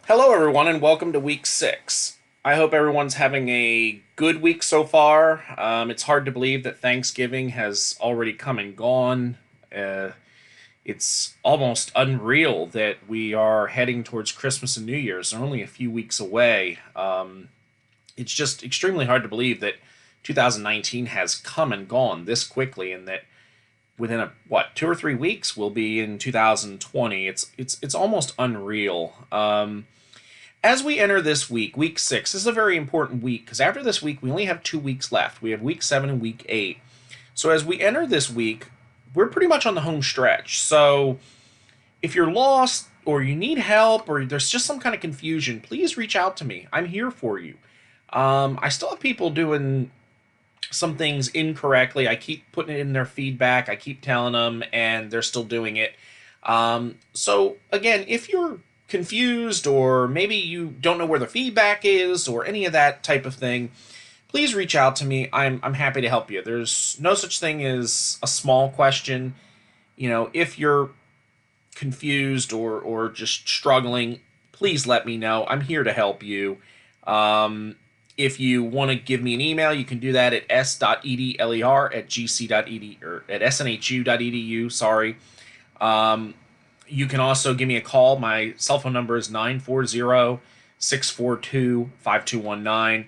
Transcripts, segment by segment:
Hello, everyone, and welcome to week 6. I hope everyone's having a good week so far. It's hard to believe that Thanksgiving has already come and gone. Uh, it's almost unreal that we are heading towards Christmas and New Year's. They're only a few weeks away. It's just extremely hard to believe that 2019 has come and gone this quickly, and that within 2 or 3 weeks we'll be in 2020. It's almost unreal. As we enter this week, week 6, this is a very important week because after this week, we only have 2 weeks left. We have week 7 and week 8. So as we enter this week, we're pretty much on the home stretch. So if you're lost or you need help or there's just some kind of confusion, please reach out to me. I'm here for you. I still have people doing some things incorrectly. I keep putting it in their feedback. I keep telling them, and they're still doing it. So again, if you're confused or maybe you don't know where the feedback is or any of that type of thing, please reach out to me. I'm happy to help you. There's no such thing as a small question. If you're confused or just struggling, please let me know. I'm here to help you. If you want to give me an email, you can do that at s.edler@gc.edu or at snhu.edu. Sorry. You can also give me a call. My cell phone number is 940-642-5219.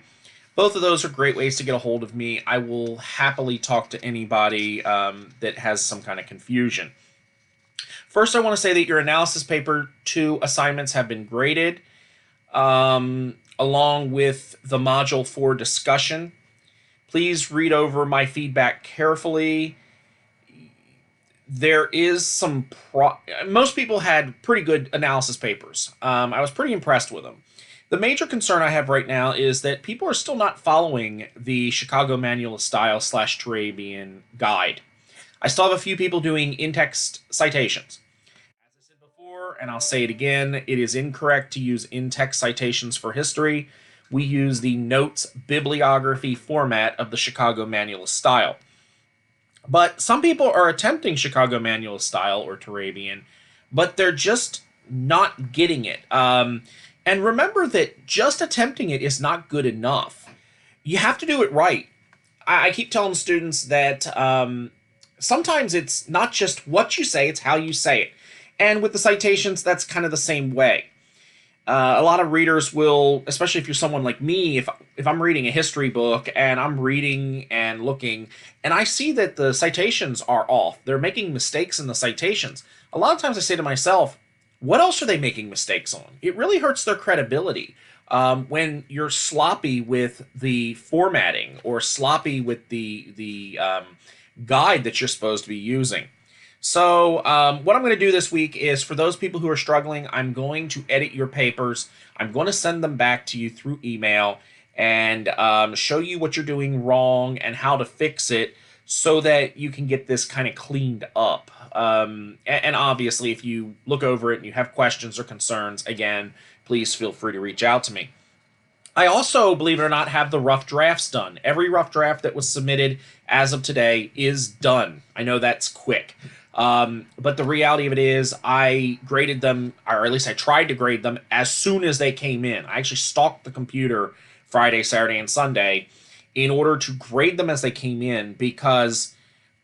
Both of those are great ways to get a hold of me. I will happily talk to anybody that has some kind of confusion. First, I want to say that your analysis paper 2 assignments have been graded, along with the Module 4 discussion. Please read over my feedback carefully. There is most people had pretty good analysis papers. I was pretty impressed with them. The major concern I have right now is that people are still not following the Chicago Manual of Style / Turabian guide. I still have a few people doing in-text citations. As I said before, and I'll say it again, it is incorrect to use in-text citations for history. We use the notes bibliography format of the Chicago Manual of Style. But some people are attempting Chicago Manual of Style or Turabian, but they're just not getting it. And remember that just attempting it is not good enough. You have to do it right. I keep telling students that sometimes it's not just what you say, it's how you say it. And with the citations, that's kind of the same way. A lot of readers will, especially if you're someone like me, if I'm reading a history book and I'm reading and looking, and I see that the citations are off, they're making mistakes in the citations. A lot of times I say to myself, what else are they making mistakes on? It really hurts their credibility when you're sloppy with the formatting or sloppy with the guide that you're supposed to be using. So what I'm going to do this week is, for those people who are struggling, I'm going to edit your papers. I'm going to send them back to you through email and show you what you're doing wrong and how to fix it so that you can get this kind of cleaned up. And obviously, if you look over it and you have questions or concerns, again, please feel free to reach out to me. I also, believe it or not, have the rough drafts done. Every rough draft that was submitted as of today is done. I know that's quick. But the reality of it is I graded them, or at least I tried to grade them as soon as they came in. I actually stalked the computer Friday, Saturday, and Sunday in order to grade them as they came in, because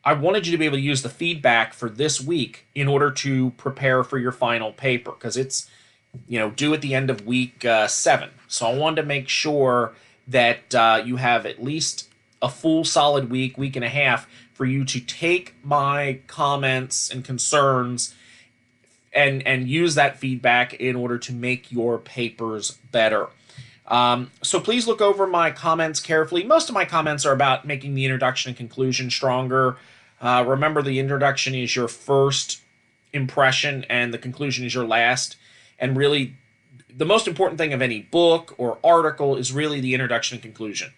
I wanted you to be able to use the feedback for this week in order to prepare for your final paper, because it's due at the end of week 7. So I wanted to make sure that you have at least a full solid week and a half for you to take my comments and concerns and use that feedback in order to make your papers better. So please look over my comments carefully. Most of my comments are about making the introduction and conclusion stronger. Remember, the introduction is your first impression and the conclusion is your last. And really, the most important thing of any book or article is really the introduction and conclusion.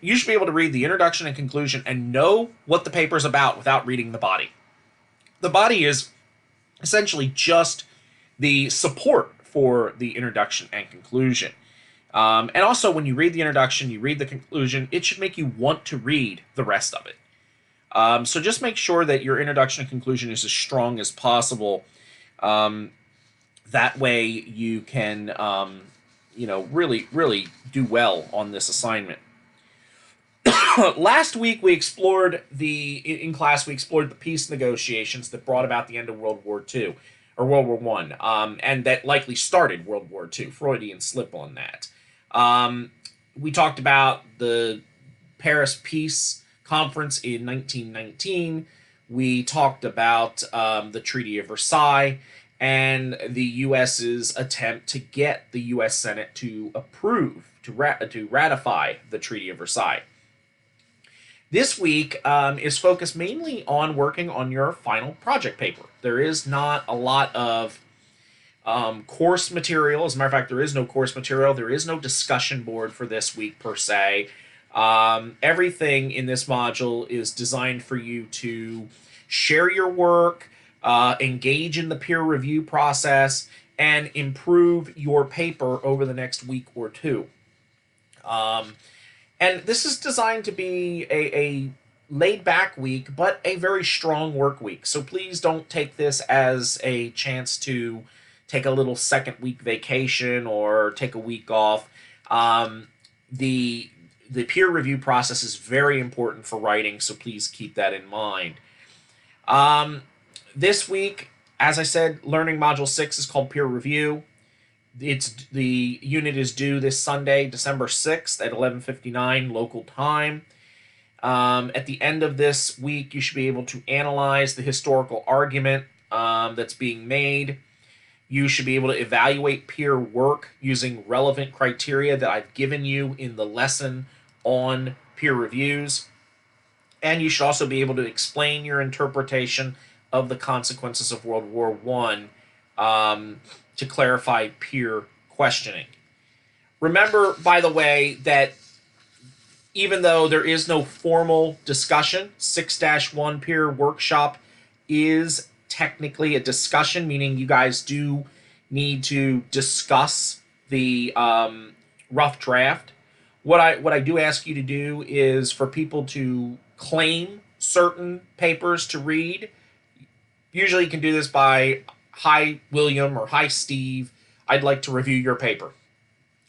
You should be able to read the introduction and conclusion and know what the paper is about without reading the body. The body is essentially just the support for the introduction and conclusion. And also, when you read the introduction, you read the conclusion, it should make you want to read the rest of it. So just make sure that your introduction and conclusion is as strong as possible. That way you can, really, really do well on this assignment. Last week we explored in class we explored the peace negotiations that brought about the end of World War II or World War One, and that likely started World War II. Freudian slip on that. We talked about the Paris Peace Conference in 1919. We talked about the Treaty of Versailles and the U.S.'s attempt to get the U.S. Senate to approve, to ratify the Treaty of Versailles. This week is focused mainly on working on your final project paper. There is not a lot of course material. As a matter of fact, there is no course material. There is no discussion board for this week per se. Everything in this module is designed for you to share your work, engage in the peer review process, and improve your paper over the next week or two. And this is designed to be a laid back week, but a very strong work week. So please don't take this as a chance to take a little second week vacation or take a week off. The peer review process is very important for writing, so please keep that in mind. This week, as I said, Learning Module 6 is called Peer Review. The unit is due this Sunday, December 6th at 11:59 local time. At the end of this week, you should be able to analyze the historical argument that's being made. You should be able to evaluate peer work using relevant criteria that I've given you in the lesson on peer reviews. And you should also be able to explain your interpretation of the consequences of World War One to clarify peer questioning. Remember, by the way, that even though there is no formal discussion, 6-1 peer workshop is technically a discussion, meaning you guys do need to discuss the rough draft. What I do ask you to do is for people to claim certain papers to read. Usually you can do this by, "Hi, William," or "Hi, Steve. I'd like to review your paper."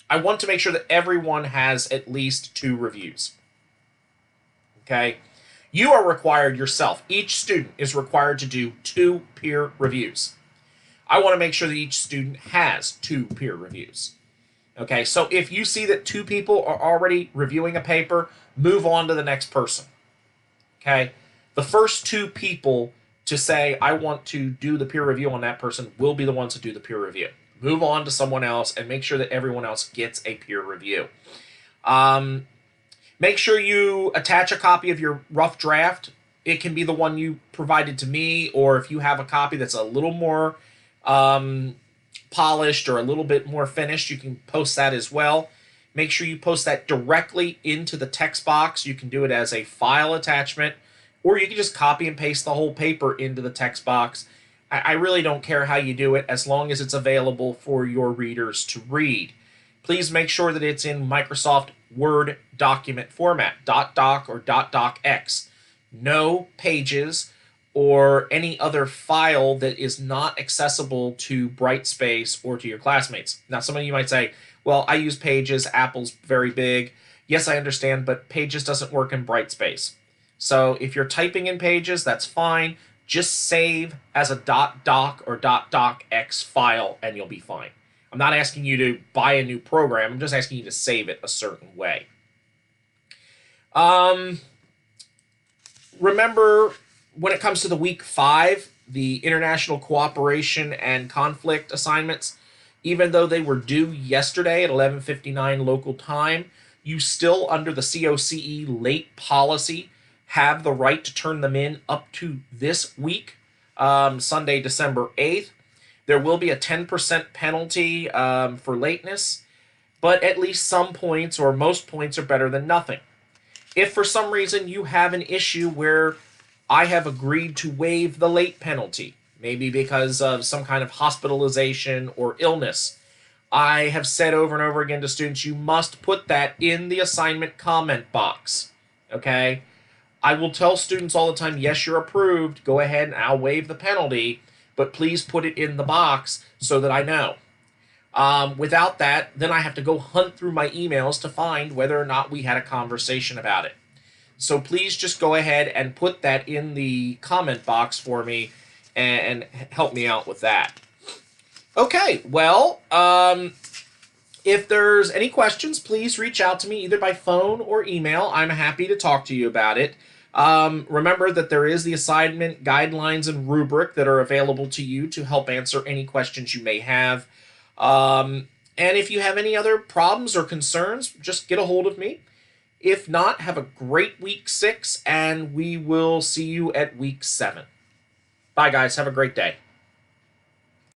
I want to make sure that everyone has at least 2 reviews. Okay? You are required yourself. Each student is required to do 2 peer reviews. I want to make sure that each student has 2 peer reviews. Okay? So if you see that 2 people are already reviewing a paper, move on to the next person. Okay? The first 2 people to say, "I want to do the peer review on that person," will be the ones to do the peer review. Move on to someone else and make sure that everyone else gets a peer review. Make sure you attach a copy of your rough draft. It can be the one you provided to me, or if you have a copy that's a little more polished or a little bit more finished, you can post that as well. Make sure you post that directly into the text box. You can do it as a file attachment, or you can just copy and paste the whole paper into the text box. I really don't care how you do it, as long as it's available for your readers to read. Please make sure that it's in Microsoft Word document format, .doc or .docx. No Pages or any other file that is not accessible to Brightspace or to your classmates. Now, some of you might say, "Well, I use Pages, Apple's very big." Yes, I understand, but Pages doesn't work in Brightspace. So if you're typing in Pages, that's fine. Just save as a .doc or .docx file and you'll be fine. I'm not asking you to buy a new program. I'm just asking you to save it a certain way. Remember, when it comes to the week 5, the international cooperation and conflict assignments, even though they were due yesterday at 11:59 local time, you still, under the COCE late policy, have the right to turn them in up to this week, Sunday, December 8th. There will be a 10% penalty for lateness, but at least some points or most points are better than nothing. If for some reason you have an issue where I have agreed to waive the late penalty, maybe because of some kind of hospitalization or illness, I have said over and over again to students, you must put that in the assignment comment box. Okay? I will tell students all the time, yes, you're approved. Go ahead and I'll waive the penalty. but please put it in the box so that I know. Without that, then I have to go hunt through my emails to find whether or not we had a conversation about it. So please just go ahead and put that in the comment box for me and help me out with that. Okay, well, if there's any questions, please reach out to me either by phone or email. I'm happy to talk to you about it. Remember that there is the assignment guidelines and rubric that are available to you to help answer any questions you may have. And if you have any other problems or concerns, just get a hold of me. If not, have a great week 6, and we will see you at week 7. Bye, guys. Have a great day.